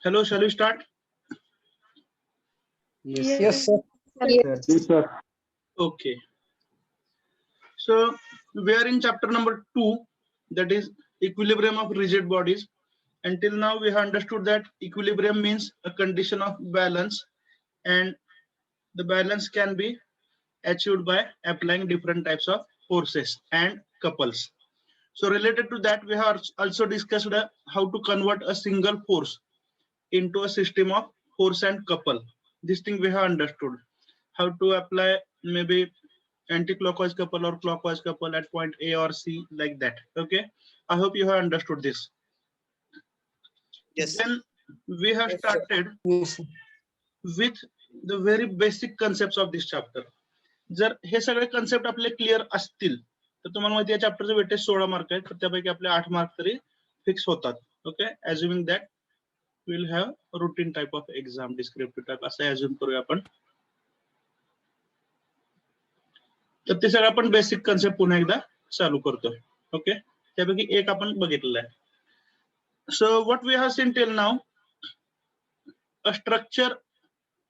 Hello, shall we start? Yes, sir. Yes, sir. Okay. So we are in chapter number 2, that is equilibrium of rigid bodies. Until now we have understood that equilibrium means a condition of balance, and the balance can be achieved by applying different types of forces and couples. So related to that, we have also discussed how to convert a single force into a system of force and couple. This thing we have understood. How to apply maybe anti-clockwise couple or clockwise couple at point A or C, like that. Okay, I hope you have understood this. Yes. Then we have started Yes, sir. with the very basic concepts of this chapter. जर हे सगळे concept आपले clear असतील तर तुम्हाला माहिती आहे चॅप्टरचे weightage 16 mark आहेत, तर त्यापैकी आपले 8 मार्क तरी फिक्स होतात. Okay, assuming that will have routine type of exam, descriptive type असं अज्युम करूया आपण. तर ते सगळं आपण बेसिक कन्सेप्ट पुन्हा एकदा चालू करतो. ओके, त्यापैकी एक आपण बघितलेलं आहे. So what we have seen till now, a structure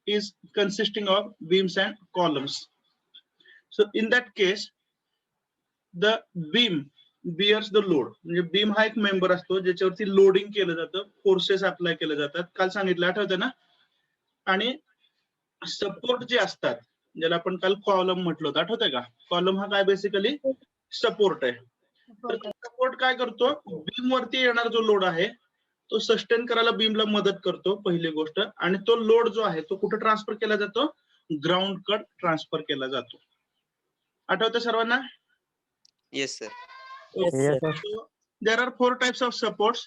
is consisting of beams and columns. So in that case the beam bears the load. म्हणजे बीम हा एक मेंबर असतो ज्याच्यावरती लोडिंग केलं जातं, फोर्सेस अप्लाय केले जातात. काल सांगितलं आठवतं ना. आणि सपोर्ट जे असतात ज्याला आपण काल कॉलम म्हटलं होतं, आठवतंय का? कॉलम हा काय बेसिकली सपोर्ट आहे. तर सपोर्ट काय करतो, बीम वरती येणारा जो लोड आहे तो सस्टेन करायला बीमला मदत करतो, पहिली गोष्ट. आणि तो लोड जो आहे तो कुठे ट्रान्सफर केला जातो, ग्राउंड कड ट्रान्सफर केला जातो. आठवतं सर्वांना? Yes, sir. Yes, sir. So there are 4 types of supports.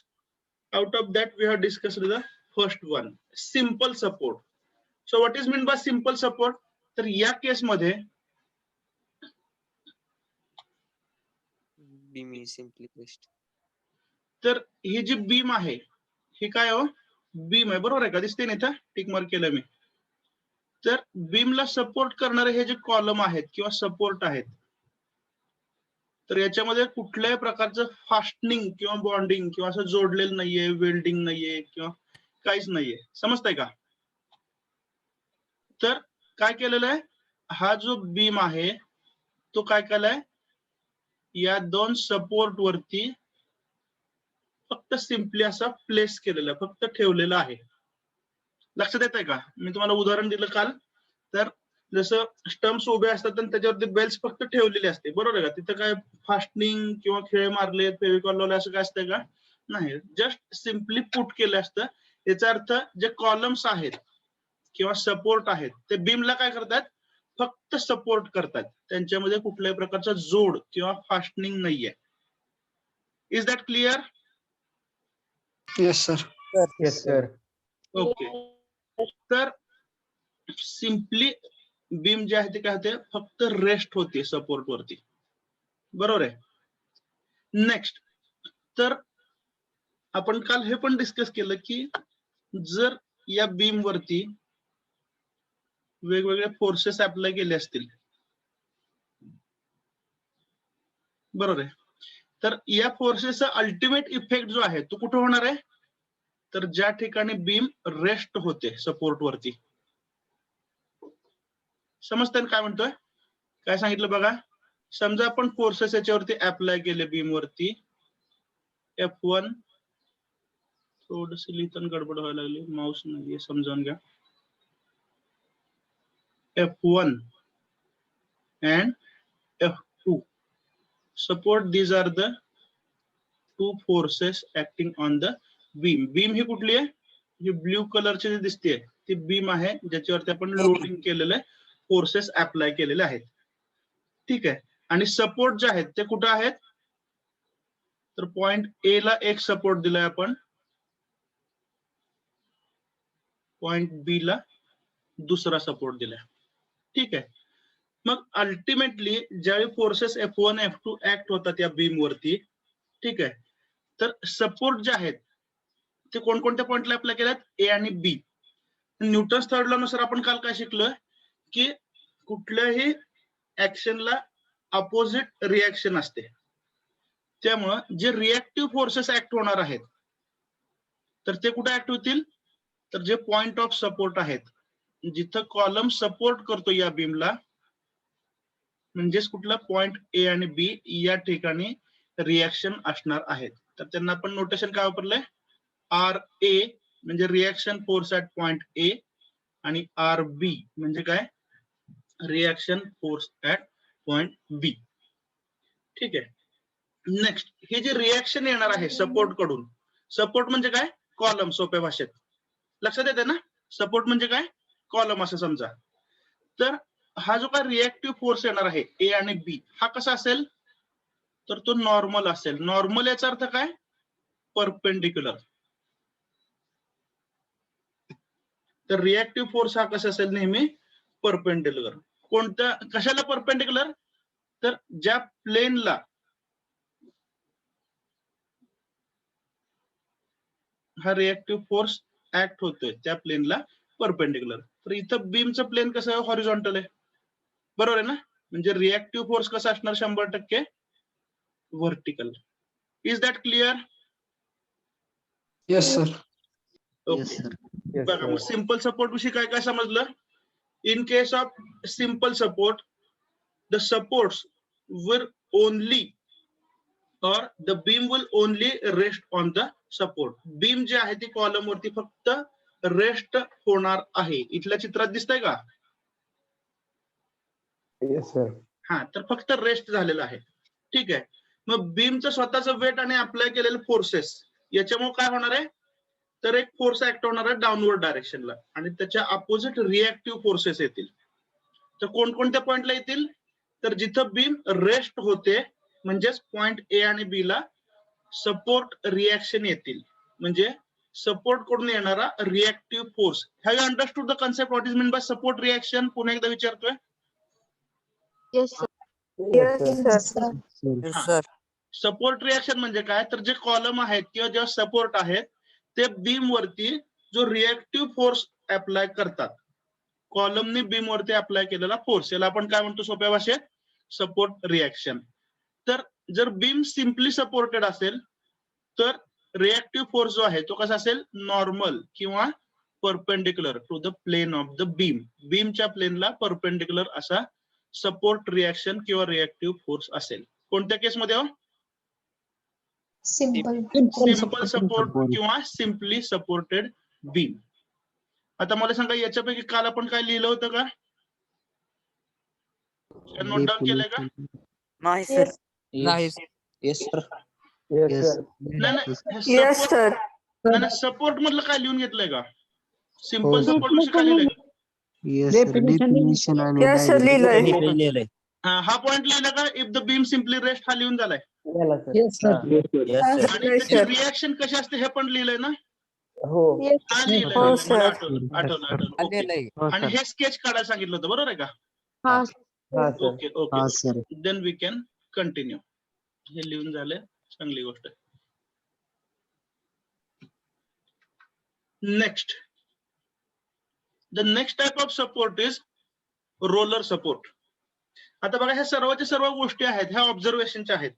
Out of that we have discussed the first one, simple support. So what is meant by simple support? तर या केस मध्ये Beam is simply placed. तर ही जी beam आहे ही काय हो, beam आहे, बरोबर आहे का? दिसते ना इथं टिक मार्क केलं मी. तर बीमला सपोर्ट करणारे हे जे कॉलम आहेत किंवा सपोर्ट आहेत, तर याच्यामध्ये कुठल्याही प्रकारचं फास्टनिंग किंवा बॉन्डिंग किंवा असं जोडलेलं नाहीये, वेल्डिंग नाहीये किंवा काहीच नाहीये. समजतंय का? तर काय केलेलं आहे, हा जो बीम आहे तो काय केलाय, या 2 सपोर्ट वरती फक्त सिम्पली असा प्लेस केलेला, फक्त ठेवलेला आहे. लक्षात येत आहे का? मी तुम्हाला उदाहरण दिलं काल. तर जसं स्टम्प्स उभे असतात आणि त्याच्यावरती बेल्स फक्त ठेवलेली असते, बरोबर आहे का? तिथं काय फास्टनिंग किंवा खेळ मारले, फेविकॉल लावले असं काय असतंय का? नाही, जस्ट सिम्पली पुट केलं असतं. याचा अर्थ जे कॉलम्स आहेत किंवा सपोर्ट आहेत ते बीमला काय करतात, फक्त सपोर्ट करतात. त्यांच्यामध्ये कुठल्याही प्रकारचा जोड किंवा फास्टनिंग नाहीये. Is that clear? Yes, sir. Yes, sir. Okay. तर सिम्पली बीम जे आहे ते काय होते, फक्त रेस्ट होते सपोर्ट वरती, बरोबर आहे. नेक्स्ट, तर आपण काल हे पण डिस्कस केलं की जर या बीम वरती वेगवेगळे फोर्सेस अप्लाय केले असतील, बरोबर आहे, तर या फोर्सेसचा अल्टिमेट इफेक्ट जो आहे तो कुठे होणार आहे, तर ज्या ठिकाणी बीम रेस्ट होते सपोर्ट वरती. समजतंय काय म्हणतोय, काय सांगितलं बघा. समजा आपण फोर्सेस याच्यावरती अप्लाय केले बीम वरती, F1, थोडस लिहिताना गडबड व्हायला लागली, माऊस नाहीये, समजावून घ्या. F1 and F2 support, these are the 2 forces acting on the beam. Beam ही कुठली आहे, ही ब्ल्यू कलरची जी दिसते ती बीम आहे ज्याच्यावरती आपण लोडिंग केलेले फोर्सेस अप्लाय केलेले आहेत. ठीक आहे. आणि सपोर्ट जे आहेत ते कुठे आहेत, तर पॉइंट ए ला एक सपोर्ट दिलाय आपण, पॉइंट बी ला दुसरा सपोर्ट दिलाय. ठीक आहे. मग अल्टिमेटली ज्यावेळी फोर्सेस F1 F2 ऍक्ट होतात या बीम वरती, ठीक आहे, तर सपोर्ट जे आहेत ते कोणकोणत्या पॉइंटला अप्लाय केल्यात, ए आणि बी. न्यूटन्स थर्ड लॉ नुसार आपण काल काय शिकलोय की कुठल्याही ऍक्शनला अपोजिट रिएक्शन असते. त्यामुळे जे रिएक्टिव्ह फोर्सेस ऍक्ट होणार आहेत तर ते कुठे ऍक्ट होतील, तर जे पॉइंट ऑफ सपोर्ट आहेत, जिथं कॉलम सपोर्ट करतो या बीमला, म्हणजेच कुठला पॉइंट ए आणि बी या ठिकाणी रिएक्शन असणार आहेत. तर त्यांना आपण नोटेशन काय वापरलंय, आर ए म्हणजे reaction force at point A आणि आर बी म्हणजे काय, रिएक्शन फोर्स ऍट पॉइंट बी. ठीक आहे. नेक्स्ट, हे जे रिएक्शन येणार आहे सपोर्ट कडून, सपोर्ट म्हणजे काय, कॉलम, सोप्या भाषेत लक्षात येते ना, सपोर्ट म्हणजे काय, कॉलम असं समजा. तर हा जो काय रिएक्टिव्ह फोर्स येणार आहे ए आणि बी, हा कसा असेल, तर तो नॉर्मल असेल. नॉर्मल याचा अर्थ काय, परपेंडिक्युलर. तर रिएक्टिव्ह फोर्स हा कसा असेल, नेहमी परपेंडिक्युलर. कोणत्या, कशाला परपेंडिक्युलर, तर ज्या प्लेनला हा रिएक्टिव्ह फोर्स ऍक्ट होतोय त्या प्लेनला परपेंडिक्युलर. तर इथं बीमचं प्लेन कसं आहे, हॉरिझॉन्टल आहे, बरोबर आहे ना. म्हणजे रिएक्टिव्ह फोर्स कसा असणार, 100% vertical. Is that clear? Yes, sir. Okay. Yes, बघा मग sir. सिंपल सपोर्ट विषयी काय काय समजलं. In case of simple support, the supports will only or the beam will only rest on the support. Beam जे आहे ती कॉलम वरती फक्त रेस्ट होणार आहे. इथल्या चित्रात दिसतंय का, Yes, sir. हा, तर फक्त रेस्ट झालेला आहे. ठीक आहे. मग बीमचं स्वतःचं वेट आणि अप्लाय केलेले फोर्सेस याच्यामुळे काय होणार आहे, तर एक फोर्स ऍक्ट होणार आहे डाऊनवर्ड डायरेक्शनला आणि त्याच्या अपोजिट रिएक्टिव्ह फोर्सेस येतील. तर कोणकोणत्या पॉइंटला येतील, तर जिथं बीम रेस्ट होते, म्हणजेच पॉइंट ए आणि बी ला सपोर्ट रिएक्शन येतील, म्हणजे सपोर्ट कडून येणारा reactive force. Have you understood the concept what is mean by support reaction? पुन्हा एकदा विचारतोय. Yes, sir. Yes, sir. Yes, sir. Support reaction म्हणजे काय, तर जे कॉलम आहेत किंवा जे सपोर्ट आहेत ते बीम वरती जो रिएक्टिव्ह फोर्स अप्लाय करतात, कॉलमनी बीम वरती अप्लाय केलेला फोर्स, याला आपण काय म्हणतो सोप्या भाषेत, सपोर्ट रिएक्शन. तर जर बीम सिम्पली सपोर्टेड असेल तर रिएक्टिव्ह फोर्स जो आहे तो कसा असेल, नॉर्मल किंवा perpendicular to the plane of the beam. बीमच्या प्लेनला परपेंडिक्युलर असा सपोर्ट रिएक्शन किंवा रिएक्टिव्ह फोर्स असेल. कोणत्या केसमध्ये, सिंपल सपोर्ट किंवा सिम्पली सपोर्टेड बीम. आता मला सांगा, याच्यापैकी काल आपण काय लिहिलं होतं का, नोट डाऊन केलंय का? नाही, sir. नाही. Yes, sir. Yes, sir. Yes, sir. Support मधलं काय लिहून घेतलंय का, हो. सिंपल सपोर्ट विषयी काय लिहिलंय का? Yes, sir. Definition आणि Yes, sir. diagram. लिहिलंय. हा पॉइंट लिहिला का, if the beam simply rest, हा लिहून झालाय. झाला, sir. Yes, sir. आणि Yes, त्याची sir. रिएक्शन कशी असते हे पण लिहिलंय ना, हो. हा लिहिलंय. हो, मला sir. आठवलं. ओके. हो, आणि sir. हे स्केच काढायला सांगितलं होतं, बरोबर आहे का? हा, हा, sir. ओके हा, okay. sir. Then we can continue. हे लिहून झालंय, चांगली गोष्ट आहे. Next, the next type of support is roller support. आता बघा, ह्या सर्वच्या सर्व गोष्टी आहेत ह्या ऑब्झर्वेशनच्या आहेत,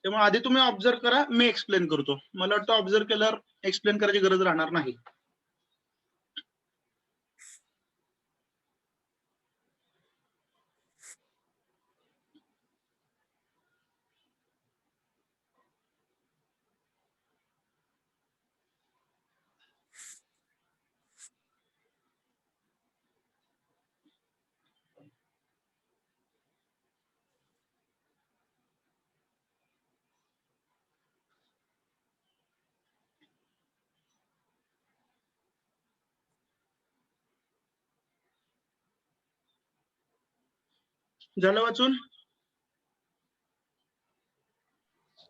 त्यामुळे आधी तुम्ही ऑब्झर्व करा, मी एक्सप्लेन करतो. मला वाटतं ऑब्झर्व केल्यावर एक्सप्लेन करायची गरज राहणार नाही. झालं वाचून?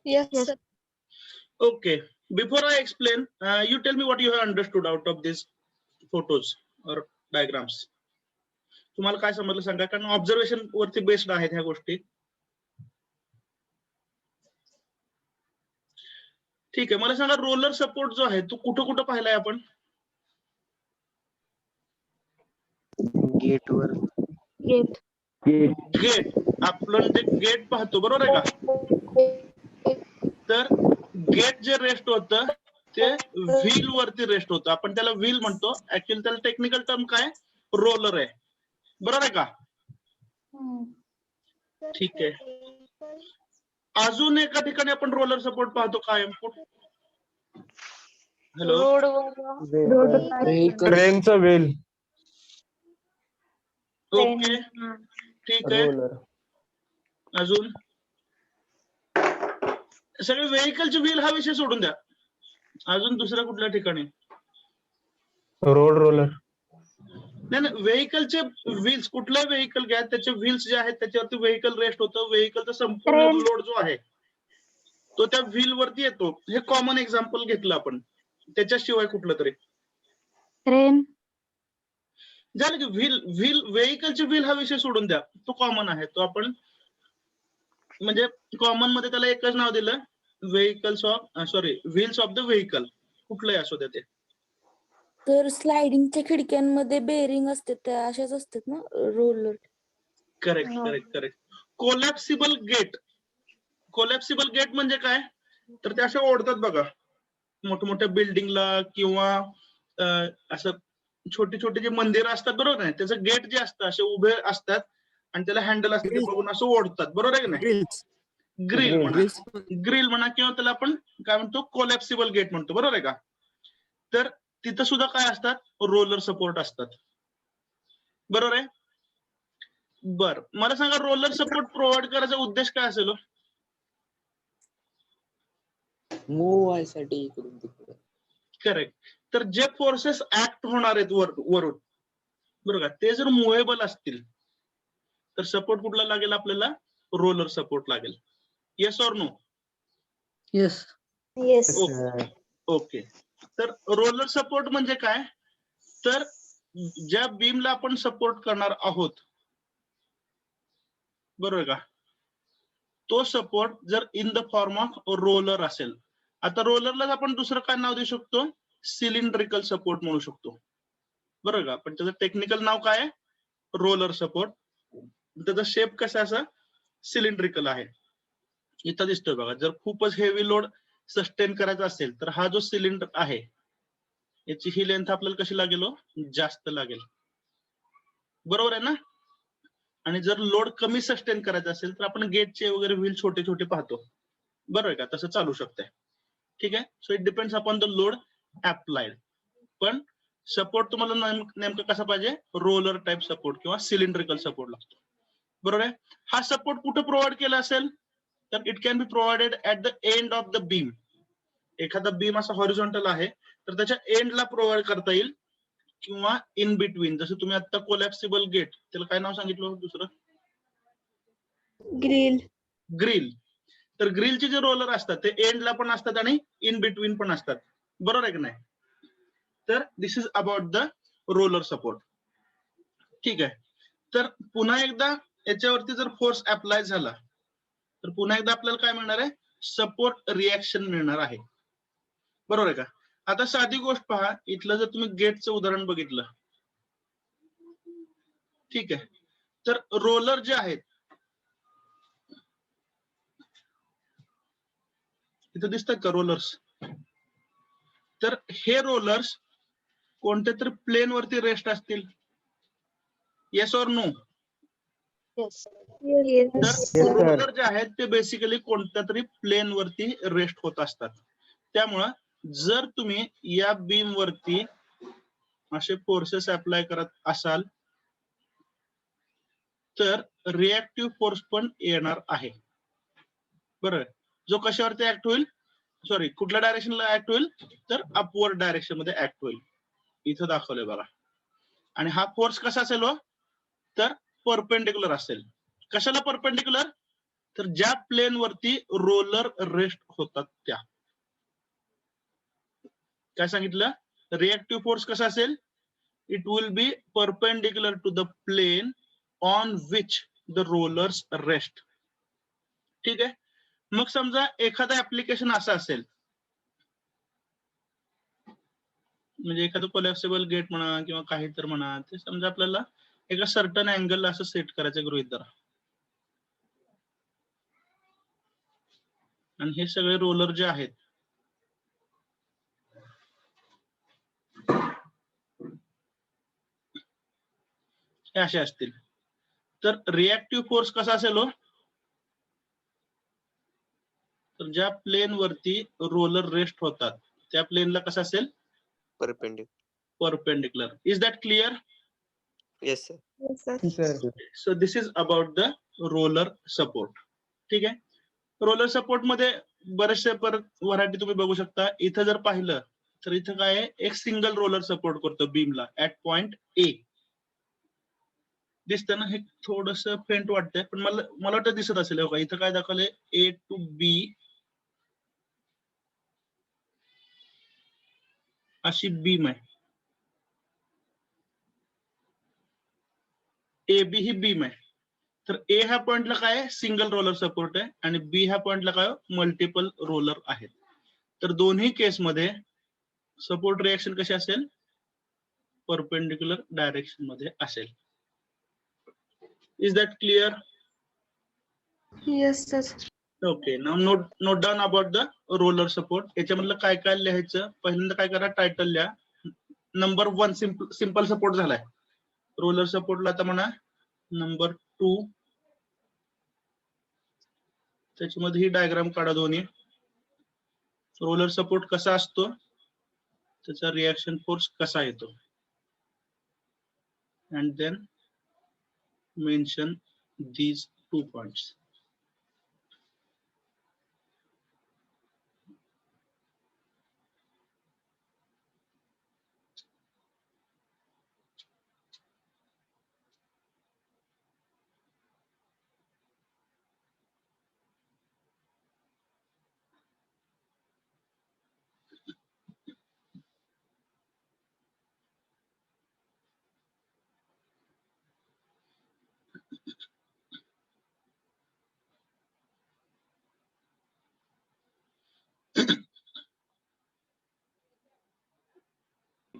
yes, sir. Okay. Before I explain, you tell me what you have understood out of these photos or diagrams. तुम्हाला काय समजलं सांगा, कारण ऑब्झर्वेशन वरती बेस्ड आहेत ह्या गोष्टी. ठीक आहे. मला सांगा, रोलर सपोर्ट जो आहे तो कुठं कुठं पाहिलाय आपण? Gate वर. Gate. गेट. आपण ते गेट पाहतो, बरोबर आहे का? तर गेट जे रेस्ट होतं ते व्हील वरती रेस्ट होतं, आपण त्याला व्हील म्हणतो. ऍक्च्युअली त्याला टेक्निकल टर्म काय, रोलर आहे. बरोबर आहे का? ठीक आहे. अजून एका ठिकाणी आपण रोलर सपोर्ट पाहतो कायम. हॅलो, ट्रेनचं व्हील. ओके, ठीक आहे. रोलर. अजून सगळे व्हेकलचे व्हील हा विषय सोडून द्या. अजून दुसऱ्या कुठल्या ठिकाणी? Road roller. नाही, व्हेकलचे व्हील्स, कुठलाही व्हेकल घ्या, त्याचे व्हील्स जे आहेत त्याच्यावरती व्हेकल रेस्ट होतं. व्हेकलचा संपूर्ण लोड जो आहे तो त्या व्हील वरती येतो. हे कॉमन एक्झाम्पल घेतलं आपण. त्याच्याशिवाय कुठलं तरी ट्रेन. झालं की व्हील व्हेकलचे व्हील हा विषय सोडून द्या, तो कॉमन आहे. तो आपण म्हणजे कॉमन मध्ये त्याला एकच नाव दिलं, व्हील्स ऑफ द व्हेकल. कुठलंही असू द्या ते. तर स्लायडिंगच्या खिडक्यांमध्ये बेरिंग असते त्या अशाच असतात ना रोलर. करेक्ट. कोलॅप्सिबल गेट म्हणजे काय, तर ते असे ओढतात बघा मोठमोठ्या बिल्डिंगला, किंवा असं छोटी छोटी जे मंदिर असतात, बरोबर आहे, त्याचं गेट जे असतं असे उभे असतात आणि त्याला हँडल असतं, ते बघून असं ओढतात. बरोबर आहे की नाही? ग्रिल म्हणा किंवा त्याला आपण काय म्हणतो, कोलॅप्सिबल गेट म्हणतो. बरोबर आहे का? तर तिथं सुद्धा काय असतात, रोलर सपोर्ट असतात. बरोबर आहे? बर, मला सांगा, रोलर सपोर्ट प्रोव्हाइड करायचा उद्देश काय असेल? मूव व्हायसाठी इकडून तिकडे. करेक्ट. तर जे फोर्सेस ऍक्ट होणार आहेत वरून, बरोबर का, ते जर मुव्हेबल असतील तर सपोर्ट कुठला लागेल आपल्याला? रोलर सपोर्ट लागेल. Yes or no? Yes. Yes. Okay. तर रोलर सपोर्ट म्हणजे काय, तर ज्या बीमला आपण सपोर्ट करणार आहोत, बरोबर का, तो सपोर्ट जर in the form of roller असेल. आता रोलरला आपण दुसरं काय नाव देऊ शकतो? सिलिंड्रिकल सपोर्ट म्हणू शकतो. बरोबर का? पण त्याचं टेक्निकल नाव काय आहे? Roller support. त्याचा शेप कसा असा सिलिंड्रिकल आहे. इथं दिसतोय बघा. जर खूपच हेवी लोड सस्टेन करायचा असेल तर हा जो सिलेंडर आहे याची ही लेंथ आपल्याला कशी लागेल? जास्त लागेल. बरोबर आहे ना? आणि जर लोड कमी सस्टेन करायचा असेल तर आपण गेटचे वगैरे व्हील छोटे छोटे पाहतो. बरोबर आहे का? तसं चालू शकतंय. ठीक आहे. So it depends upon the load applied. पण सपोर्ट तुम्हाला नेमकं कसा पाहिजे? रोलर टाइप सपोर्ट किंवा सिलिंड्रिकल सपोर्ट लागतो. बरोबर आहे? हा सपोर्ट कुठे प्रोव्हाइड केला असेल तर it can be provided at the end of the beam. एखादा बीम असा हॉरिझॉन्टल आहे तर त्याच्या एंडला प्रोव्हाइड करता येईल, किंवा इन बिटवीन. जसं तुम्ही आता कोलॅप्सिबल गेट, त्याला काय नाव सांगितलं दुसरं? ग्रिल. तर ग्रिलचे जे रोलर असतात ते एंडला पण असतात आणि इन बिटवीन पण असतात. बरोबर आहे की नाही? तर this is about the roller support. ठीक आहे. तर पुन्हा एकदा याच्यावरती जर फोर्स अप्लाय झाला तर पुन्हा एकदा आपल्याला काय मिळणार आहे? सपोर्ट रिएक्शन मिळणार आहे. बरोबर आहे का? आता साधी गोष्ट पहा, इथलं जर तुम्ही गेटचं उदाहरण बघितलं, ठीक आहे, तर रोलर जे आहेत इथं दिसतात का रोलर्स? तर हे रोलर्स कोणत्या तरी प्लेन वरती रेस्ट असतील. Yes or no? तर रोलर जे आहेत ते बेसिकली कोणत्या तरी प्लेन वरती रेस्ट होत असतात. त्यामुळं जर तुम्ही या बीम वरती असे फोर्सेस अप्लाय करत असाल तर रिएक्टिव्ह फोर्स पण येणार आहे. बरोबर. जो कशावरती ऍक्ट होईल? सॉरी, कुठल्या डायरेक्शनला ऍक्ट होईल? तर अपवर्ड डायरेक्शन मध्ये ऍक्ट होईल. इथं दाखवलंय बघा. आणि हा फोर्स कसा असेल? तर परपेंडिक्युलर असेल. कशाला परपेंडिक्युलर? तर ज्या प्लेन वरती रोलर रेस्ट होतात त्या. काय सांगितलं? रिएक्टिव्ह फोर्स कसा असेल? It will be perpendicular to the plane on which the rollers rest. ठीक आहे. मग समजा एखादा ऍप्लिकेशन असं असेल, म्हणजे एखादं कोलॅप्सिबल गेट म्हणा किंवा काही तर म्हणा, ते समजा आपल्याला एका सर्टन अँगलला असं सेट करायचं गृहीत धरा, आणि हे सगळे रोलर जे आहेत हे असे असतील. तर रिएक्टिव्ह फोर्स कसा असेल हो? तर ज्या प्लेन वरती रोलर रेस्ट होतात त्या प्लेनला कसं असेल? Perpendicular. Perpendicular. Is that clear? Yes sir. Yes, sir. Sir so this is about the roller support. ठीक आहे. रोलर सपोर्ट मध्ये बरेचसे परत व्हरायटी तुम्ही बघू शकता. इथं जर पाहिलं तर इथं काय आहे, एक सिंगल रोलर सपोर्ट करतो बीमला ऍट पॉइंट ए. दिसतं ना, हे थोडस फेंट वाटतंय पण मला वाटतं दिसत असेल. बघा इथं काय दाखवलंय, ए टू बी अशी बीम आहे. ए बी ही बीम आहे. तर ए ह्या पॉइंटला काय सिंगल रोलर सपोर्ट आहे आणि बी ह्या पॉइंटला काय मल्टिपल रोलर आहेत. तर दोन्ही केसमध्ये सपोर्ट रिएक्शन कशी असेल? परपेंडिक्युलर डायरेक्शन मध्ये असेल. Is that clear? Yes, sir. Okay. Now note down about the roller support. याच्यामधलं काय काय लिहायचं? पहिल्यांदा काय करा, टायटल लिहा. नंबर 1 सिंपल सपोर्ट झालाय. रोलर सपोर्टला आता म्हणा नंबर 2. त्याच्यामध्ये ही डायग्राम काढा दोन्ही. रोलर सपोर्ट कसा असतो, त्याचा रिएक्शन फोर्स कसा येतो, and then mention these 2 points.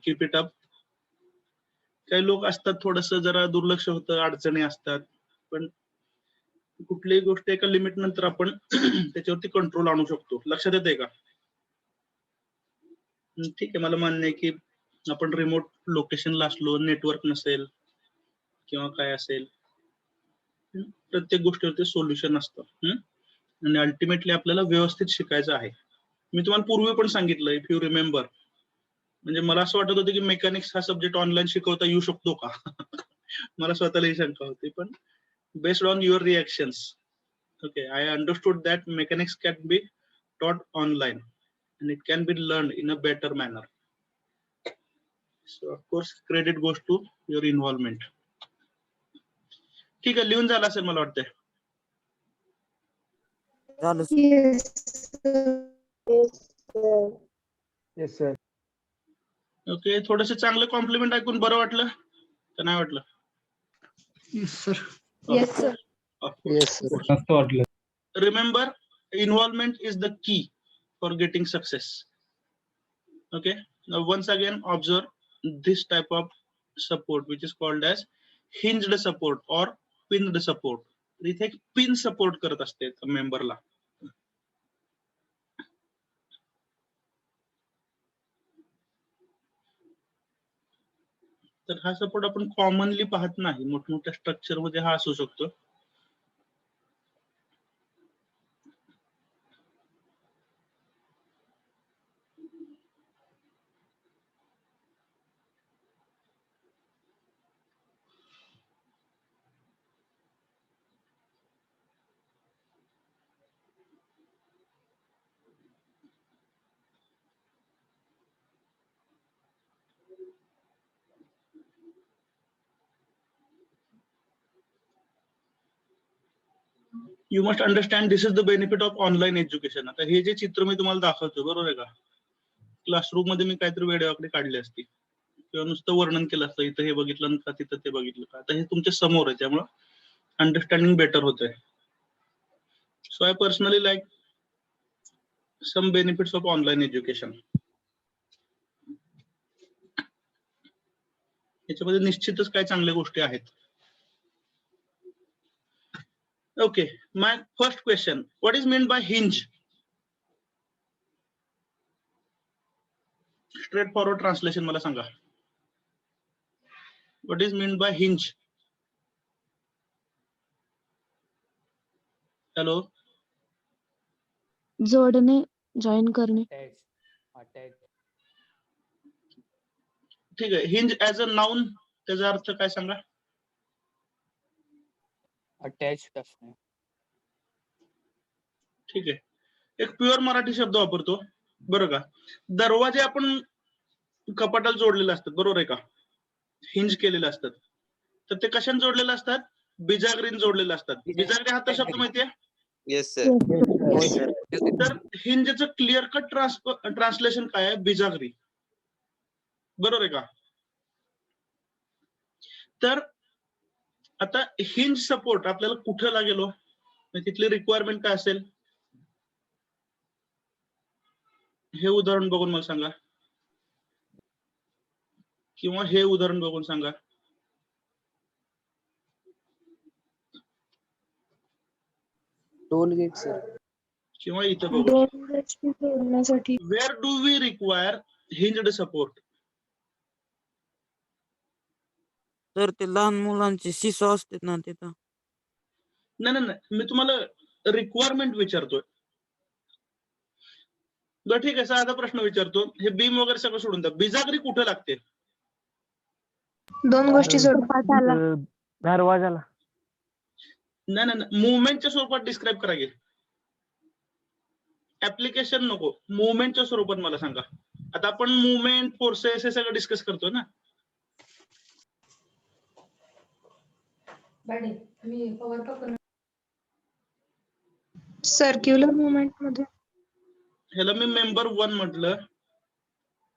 Keep it up. काही लोक असतात थोडस जरा दुर्लक्ष होतं, अडचणी असतात, पण कुठलीही गोष्ट एका लिमिट नंतर आपण त्याच्यावरती कंट्रोल आणू शकतो. लक्षात येते का? ठीक आहे, मला मान्य आहे की आपण रिमोट लोकेशनला असलो, नेटवर्क नसेल किंवा काय असेल, प्रत्येक गोष्टीवरती सोल्युशन असतं. आणि अल्टिमेटली आपल्याला व्यवस्थित शिकायचं आहे. मी तुम्हाला पूर्वी पण सांगितलं, इफ यू रिमेंबर, म्हणजे मला असं वाटत होतं की मेकॅनिक्स हा सब्जेक्ट ऑनलाईन शिकवता येऊ शकतो का? मला स्वतःलाही शंका होती, पण based on your reactions, okay, I understood that mechanics can be taught online and it can be learned in a better manner. So of course credit goes to your involvement. ठीक आहे, लिहून झालं असेल मला वाटतंय. झालं. Yes, sir. Yes, sir. Yes sir. Okay, थोडंसं चांगलं कॉम्प्लिमेंट ऐकून बरं वाटलं का नाही वाटलं? Yes, sir. Yes, sir. Yes, sir. मस्त वाटलं. Remember, involvement is the key for getting success. Okay, now once again observe this type of support which is called as hinged support or pinned support. इथे एक pin support करत असते मेंबरला. तर हा support आपण कॉमनली पाहत नाही, मोठमोठ्या स्ट्रक्चर मध्ये हा असू शकतो. You must understand this is the benefit of online education. आता हे जे चित्र मी तुम्हाला दाखवतो, बरोबर आहे का, क्लासरूम मध्ये मी काहीतरी वेडेवाकडे काढली असती किंवा नुसतं वर्णन केलं असतं, इथं हे बघितलं का, तिथं ते बघितलं का. आता हे तुमच्या समोर आहे, त्यामुळं अंडरस्टँडिंग बेटर होतंय. So I personally like some benefits of online education. याच्यामध्ये निश्चितच काही चांगल्या गोष्टी आहेत. Okay, my first question, what is meant by hinge? Straightforward translation मला सांगा. What is meant by hinge? Hello, जोडणे, जॉईन करणे. ठीक आहे. हिंज ऍज अ नाउन त्याचा अर्थ काय सांगा? अटॅच असणे. ठीक आहे. एक प्युअर मराठी शब्द वापरतो बरं का. दरवाजे आपण कपाटाला जोडलेले असतात, बरोबर आहे का? हिंज केलेले असतात. तर ते कशाने जोडलेले असतात? बिजागरीने जोडलेले असतात. बिजागरी हा तर शब्द माहितीये? Yes sir. होय सर. तर हिंजचं क्लिअर कट ट्रान्सलेशन काय आहे? बिजागरी, बरोबर आहे का? तर आता हिंज सपोर्ट आपल्याला कुठं लागेल? तिथली रिक्वायरमेंट काय असेल? हे उदाहरण बघून मला सांगा, किंवा हे उदाहरण बघून सांगा. Toll gate sir. किंवा इथं बघू. दोन गोष्टी जोडण्यासाठी where do we require hinged support? तर ते लहान मुलांचे शिसो असतात ना तिथं. नाही, मी तुम्हाला रिक्वायरमेंट विचारतोय. बरं ठीक आहे, साधा प्रश्न विचारतो. हे बीम वगैरे सगळं सोडून द्या. बिजागरी कुठे लागते? दोन गोष्टी जोडण्याला दरवाजाला. नाही, मुवमेंटच्या स्वरूपात डिस्क्राईब करा. ऍप्लिकेशन नको, मुवमेंटच्या स्वरूपात मला सांगा. आता आपण मुवमेंट, फोर्सेस हे सगळं डिस्कस करतोय ना. सर्क्युलर मुवमेंट मध्ये ह्याला मी मेंबर 1 म्हटलं,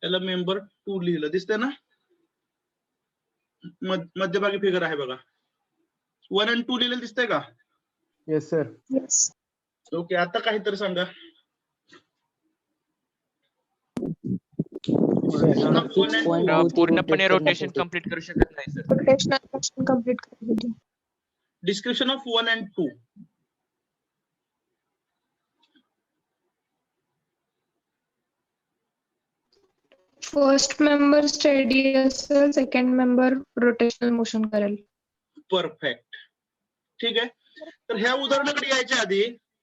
ह्याला मेंबर 2 लिहिलं. दिसतंय ना? मध्यभागी फिगर आहे बघा. 1 आणि 2 लिहिलेलं दिसतंय का? Yes sir. येस. ओके, आता काहीतरी सांगा. पूर्णपणे रोटेशन कम्प्लीट करू शकत नाही सर. रोटेशनल मोशन कंप्लीट करण्यासाठी. Description of 1 and 2. First member steady असेल, सेकंड मेंबर रोटेशनल मोशन करेल. परफेक्ट. ठीक आहे. तर ह्या उदाहरणाकडे यायच्या आधी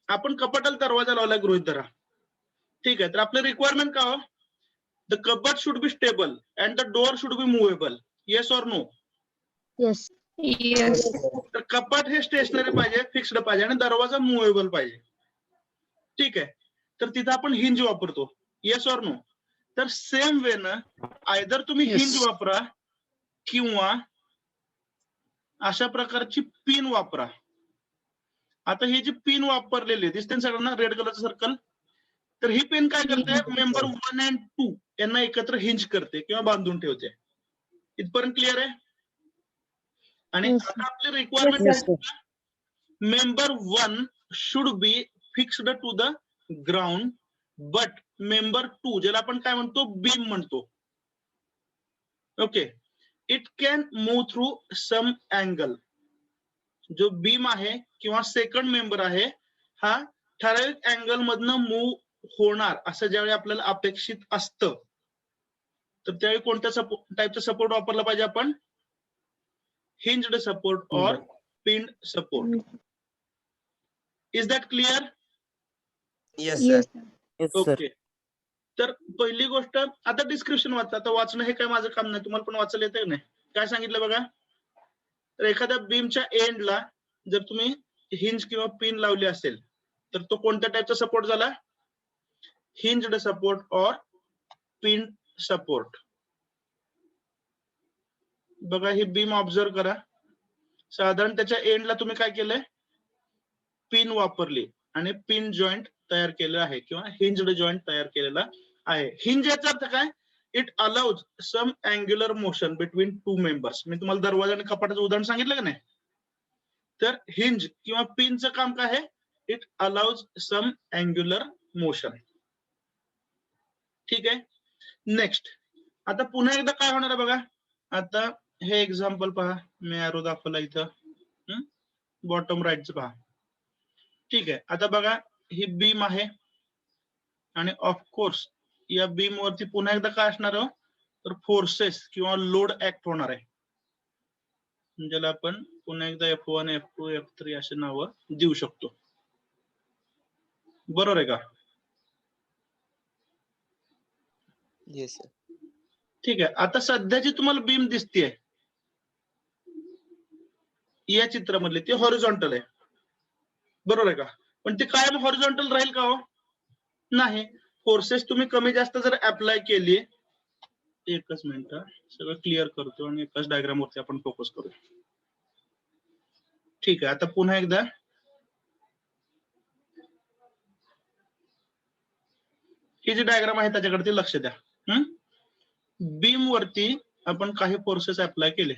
आपण कपाटाला दरवाजा लावला गृहीत धरा. ठीक आहे. तर आपलं रिक्वायरमेंट काय? द कपाट should be stable and the door should be movable. Yes or no? Yes. Yes. तर कपाट हे स्टेशनरी पाहिजे, फिक्स्ड पाहिजे, आणि दरवाजा मुव्हेबल पाहिजे. ठीक आहे. तर तिथं आपण हिंज वापरतो. Yes or no? तर सेम वे ना, आयदर तुम्ही हिंज वापरा किंवा अशा प्रकारची पिन वापरा. आता ही जी पिन वापरलेली दिसते सगळ्यांना, रेड कलरचं सर्कल. तर ही पिन काय करते? मेंबर 1 and 2 यांना एकत्र हिंज करते किंवा बांधून ठेवते. इथपर्यंत क्लिअर आहे? आणि आता आपली requirement, member 1 should be fixed to the ground, but member 2 ज्याला आपण काय म्हणतो? बीम म्हणतो. Okay. It can move through some angle. जो बीम आहे किंवा सेकंड मेंबर आहे, हा ठराविक अँगल मधनं मूव्ह होणार असं ज्यावेळी आपल्याला अपेक्षित असतं, तर त्यावेळी कोणत्या टाईपचा सपोर्ट वापरला पाहिजे आपण? हिंज्ड सपोर्ट और pinned support. Is that clear? Yes sir. Yes sir. Okay. तर पहिली गोष्ट, आता डिस्क्रिप्शन वाचा. आता वाचणं हे काय माझं काम नाही, तुम्हाला पण वाचायला येतंय नाही. काय सांगितलं बघा. तर एखाद्या बीमच्या एंडला जर तुम्ही हिंज किंवा पिन लावली असेल, तर तो कोणत्या टाईपचा सपोर्ट झाला? हिंज्ड सपोर्ट और पिन्ड सपोर्ट. बघा, ही बीम ऑब्झर्व करा. साधारण त्याच्या एंडला तुम्ही काय केलंय? पिन वापरली आणि पिन जॉईंट तयार केलं आहे किंवा हिंज्ड जॉईंट तयार केलेला आहे. हिंज याचा अर्थ काय? It allows some angular motion between 2 members. मी तुम्हाला दरवाजा आणि कपाटाचं उदाहरण सांगितलं का नाही? तर हिंज किंवा पिनचं काम काय आहे? It allows some angular motion. ठीक आहे. नेक्स्ट, आता पुन्हा एकदा काय होणार आहे बघा. आता हे एक्झाम्पल पहा, मी एरो दाखवला इथं, बॉटम राईटचं पहा. ठीक आहे. आता बघा, ही बीम आहे आणि ऑफकोर्स या बीम वरती पुन्हा एकदा काय असणार आहे? तर फोर्सेस किंवा लोड ऍक्ट होणार आहे, ज्याला आपण पुन्हा एकदा F1, F2, F3 असे नावं देऊ शकतो. बरोबर आहे का? Yes, sir. ठीक आहे. आता सध्याची तुम्हाला बीम दिसतेय या चित्रामधली ती हॉरिझॉन्टल आहे, बरोबर आहे का? पण ती कायम हॉरिझॉन्टल राहील का हो? नाही. फोर्सेस तुम्ही कमी जास्त जर अप्लाय केली, एकच मिनिट सगळं क्लिअर करतो आणि एकाच डायग्राम वरती आपण फोकस करू. ठीक आहे. आता पुन्हा एकदा ही जी डायग्राम आहे त्याच्याकडे लक्ष द्या. बीम वरती आपण काही फोर्सेस अप्लाय केले,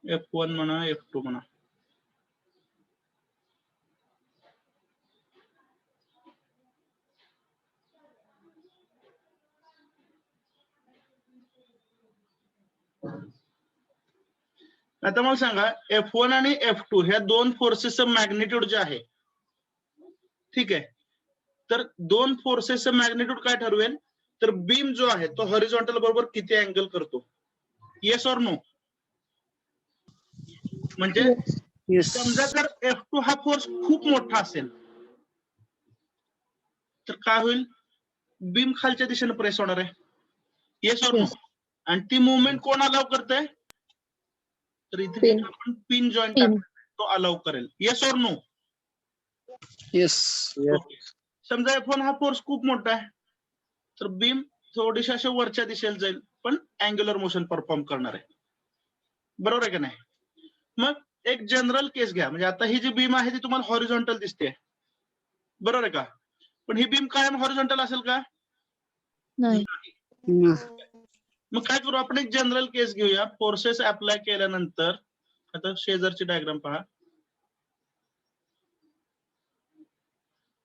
F1 म्हणा, F2 म्हणा. आता मला सांगा F1 आणि F2 ह्या दोन फोर्सेसचं मॅग्निट्यूड जे आहे, ठीक आहे, तर दोन फोर्सेसचं मॅग्निट्यूड काय ठरवेल? तर बीम जो आहे तो हॉरिझॉन्टल बरोबर किती अँगल करतो? Yes or no? म्हणजे Yes. समजा जर F2 हा फोर्स खूप मोठा असेल तर काय होईल? बीम खालच्या दिशेने प्रेस होणार आहे. Yes or no? Yes. आणि ती मुवमेंट कोण अलाव करतंय? तर इथे Pin. आपण पिन जॉईंट Pin. तो अलाव करेल. Yes or no? Yes. समजा F1 हा फोर्स खूप मोठा आहे तर बीम थोडीशी अशा वरच्या दिशेला जाईल पण अँग्युलर मोशन परफॉर्म करणार आहे, बरोबर आहे का नाही? मग एक जनरल केस घ्या, म्हणजे आता ही जी बीम आहे ती तुम्हाला हॉरिझॉन्टल दिसते, बरोबर आहे का? पण ही बीम कायम हॉरिझॉन्टल असेल का? नाही. No. मग काय करू आपण? एक जनरल केस घेऊया. फोर्सेस अप्लाय केल्यानंतर आता शेजारची डायग्राम पहा.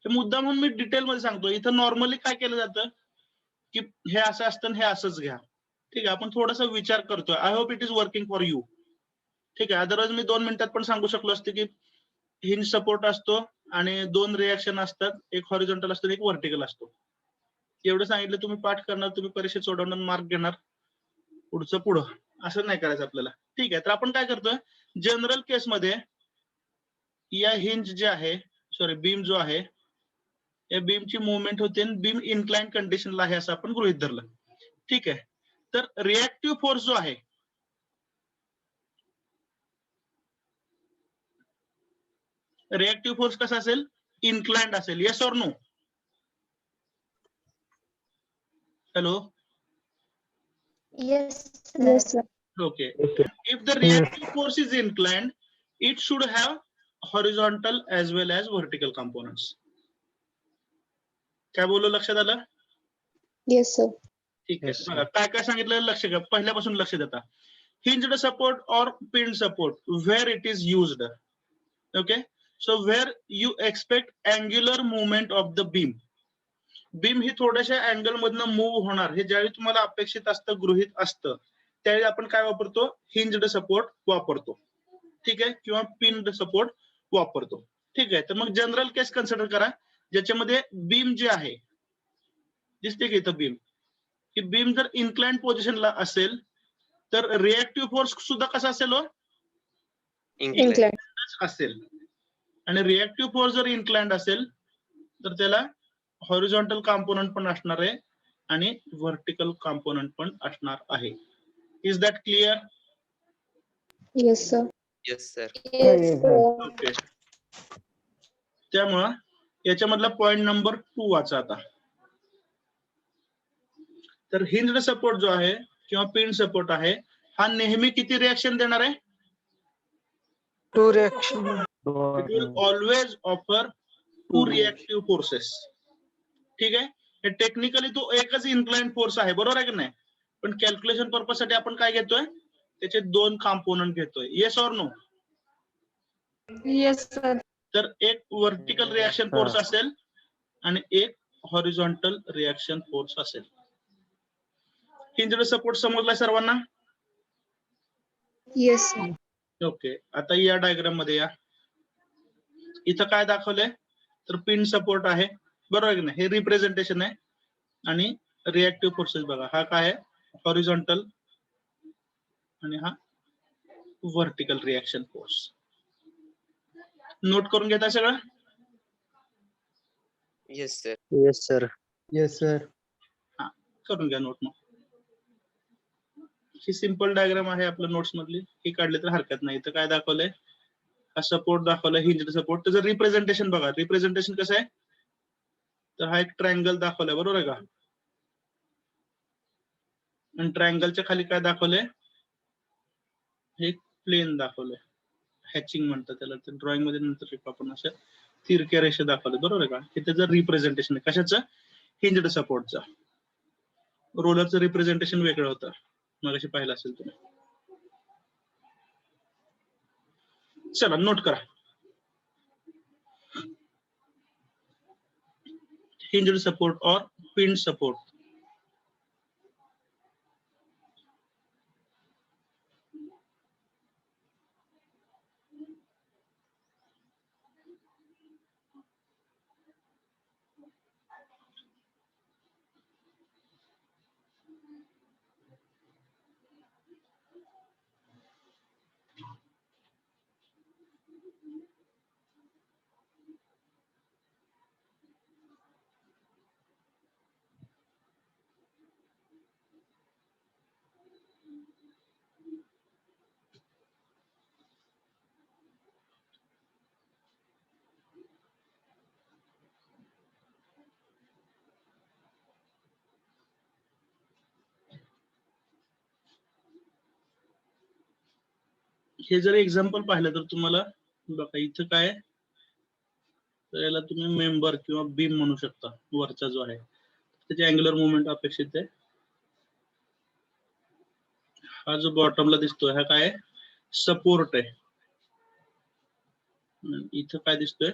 मुद्दा म्हणून मी डिटेल मध्ये सांगतो. इथं नॉर्मली काय केलं जातं की हे असं असतं आणि हे असंच घ्या, ठीक आहे. आपण थोडासा विचार करतोय. I hope it is working for you, ठीक आहे. अदरवाइज मी 2 मिनिटात पण सांगू शकलो असते की हिंज सपोर्ट असतो आणि 2 रिएक्शन असतात, एक हॉरिझॉन्टल असतो एक व्हर्टिकल असतो. एवढं सांगितलं, तुम्ही पाठ करणार, तुम्ही परीक्षेत सोडवणार, मार्क घेणार, पुढचं पुढं. असं नाही करायचं आपल्याला, ठीक आहे. तर आपण काय करतोय जनरल केस मध्ये, या हिंज जे आहे, सॉरी बीम जो आहे, या बीमची मुवमेंट होते आणि बीम इन्क्लाइन कंडिशनला आहे असं आपण गृहीत धरलं, ठीक आहे. तर रिएक्टिव्ह फोर्स जो आहे, रिएक्टिव्ह फोर्स कसा असेल? इन्क्लाइंड असेल. Yes or no? Hello, Yes. Yes, sir. okay. If the reactive force is inclined, it should have horizontal as well as vertical components. काय बोललो? लक्षात आलं? Yes, sir. ठीक आहे. बघा काय काय सांगितलं, लक्ष घ्या, पहिल्यापासून लक्ष देता. Hinged support or pinned support, where it is used. Okay, so where you expect angular movement of the beam. Beam ही थोड्याशा अँगल मधनं मूव्ह होणार, हे ज्यावेळी तुम्हाला अपेक्षित असतं, गृहीत असतं, त्यावेळी आपण काय वापरतो? हिंज्ड सपोर्ट वापरतो, ठीक आहे, किंवा पिन्ड सपोर्ट वापरतो, ठीक आहे. तर मग जनरल केस कन्सिडर करा ज्याच्यामध्ये बीम जे आहे, दिसते की इथं बीम, ही बीम जर इन्क्लाइंड पोझिशनला असेल तर रिएक्टिव्ह फोर्स सुद्धा कसा असेल? Inclined. असेल. आणि रिएक्टिव्ह फोर्स जर इन्क्लाइंड असेल तर त्याला हॉरिझॉन्टल कॉम्पोनंट पण असणार आहे आणि व्हर्टिकल कॉम्पोनंट पण असणार आहे. Is that clear? Yes, sir. Yes, sir. Yes, sir. Okay. त्यामुळं याच्यामधला पॉइंट नंबर 2 वाचा आता. तर हिंज्ड सपोर्ट जो आहे किंवा पिन सपोर्ट आहे, हा नेहमी किती रिएक्शन देणार आहे? 2 reaction. It will always offer 2 reactive forces, ठीक आहे. हे टेक्निकली तो एकच इन्क्लाइंड फोर्स आहे, बरोबर आहे की नाही? पण कॅल्क्युलेशन पर्पज साठी आपण काय घेतोय? त्याचे 2 कॉम्पोनंट घेतोय. Yes or no? Yes, sir. तर एक व्हर्टिकल रिएक्शन फोर्स असेल आणि एक हॉरिझॉन्टल रिएक्शन फोर्स असेल. हिंज्ड सपोर्ट समजलाय सर्वांना? Yes, sir. ओके. आता या डायग्राम मध्ये या. इथं काय दाखवलंय? तर पिन सपोर्ट आहे, बरोबर आहे की नाही? हे रिप्रेझेंटेशन आहे. आणि रिएक्टिव्ह फोर्सेस बघा, हा काय आहे? हॉरिझॉन्टल आणि हा व्हर्टिकल रिएक्शन फोर्स. नोट करून घेताय सगळं? Yes sir. Yes sir. Yes sir. करून घ्या नोट. मग ही सिंपल डायग्राम आहे आपल्या नोट्स मधली, ही काढली तर हरकत नाही. तर काय दाखवलंय, हा सपोर्ट दाखवलाय, हिंज्ड सपोर्ट. त्याचं रिप्रेझेंटेशन बघा. रिप्रेझेंटेशन कसं आहे, तर हा एक ट्रायंगल दाखवलाय, बरोबर आहे का? आणि ट्रायंगलच्या खाली काय दाखवलंय, हे प्लेन दाखवलंय, हॅचिंग म्हणतात त्याला. तर ड्रॉइंग मध्ये नंतर शिकू आपण. असं तिरक्या रेषा दाखवले, बरोबर आहे का? हे त्याचं रिप्रेझेंटेशन आहे. कशाचं? हिंज्ड सपोर्टचं. रोलरचं रिप्रेझेंटेशन वेगळं होतं, मगाशी पाहिलं असेल तुम्ही. चला नोट करा. हिंज्ड सपोर्ट और पिन सपोर्ट. हे जर एक्झाम्पल पाहिलं तर तुम्हाला बघा इथं काय, तर याला तुम्ही मेंबर किंवा बीम म्हणू शकता. वरचा जो आहे त्याची अँग्युलर मुवमेंट अपेक्षित आहे. हा जो बॉटमला दिसतोय हा काय, सपोर्ट आहे. इथं काय दिसतोय,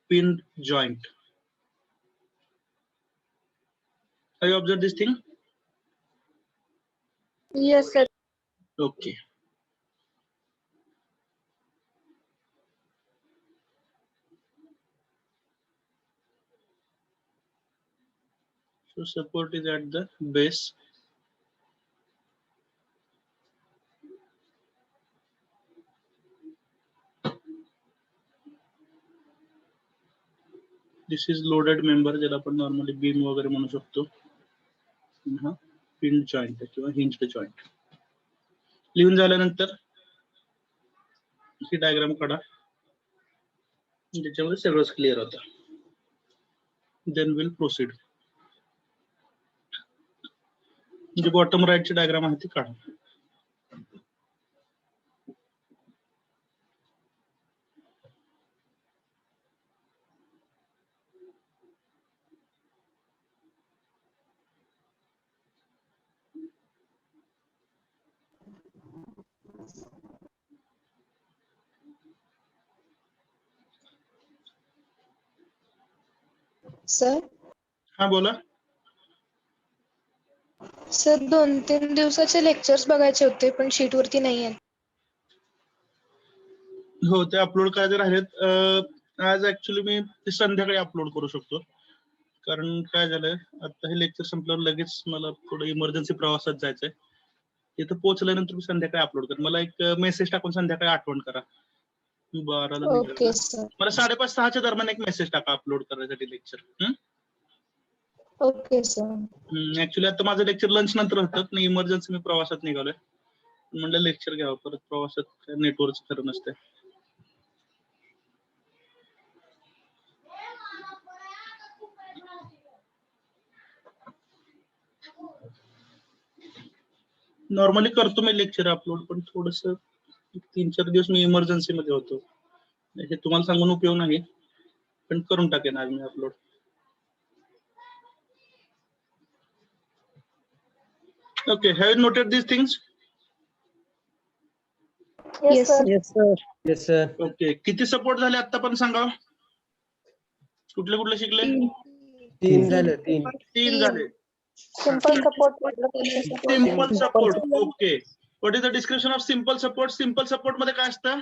pin joint. Have you observed this thing? Yes, sir. Okay. So support is at the base. This is loaded member, ज्याला आपण नॉर्मली बीम वगैरे म्हणू शकतो. हा पिन जॉइंट किंवा हिंज्ड जॉइंट. लिहून झाल्यानंतर ही डायग्राम काढा, ज्याच्यामध्ये सगळंच क्लिअर होतं. Then will proceed. जे बॉटम राईटची डायग्राम आहे ती काढा. सर हा बोला. सर 2-3 दिवसाचे लेक्चर्स बघायचे होते पण शीट वरती नाही आहेत. हो, ते अपलोड करायचे राहिलेत. आज ऍक्च्युली मी ते संध्याकाळी अपलोड करू शकतो, कारण काय झालंय, आता हे लेक्चर संपल्यावर लगेच मला थोडं इमर्जन्सी प्रवासात जायचंय. तिथं पोहोचल्यानंतर मी संध्याकाळी अपलोड कर. मला एक मेसेज टाकून संध्याकाळी आठवण करा. 12ला ओके सर. मला 5:30-6च्या दरम्यान एक मेसेज टाका अपलोड करायसाठी लेक्चर. Okay sir. ऍक्च्युली आता माझं लेक्चर लंच नंतर होतं, नाही इमर्जन्सी मी प्रवासात निघालोय, म्हणलं लेक्चर घ्यावं. परत प्रवासात नेटवर्क खरं नसते. नॉर्मली करतो मी लेक्चर अपलोड, पण थोडस 3-4 दिवस मी इमर्जन्सी मध्ये होतो. हे तुम्हाला सांगून उपयोग नाही, पण करून टाकेन आज मी upload. Okay, have you noted this things? Yes, sir. Yes sir. Yes sir. Okay, किती सपोर्ट झाले आता पण सांगा. कुठले कुठले शिकले? 3 झालं. 3 झाले. Simple support. Simple support. Okay, what is the description of simple support? Simple support मध्ये काय असतं,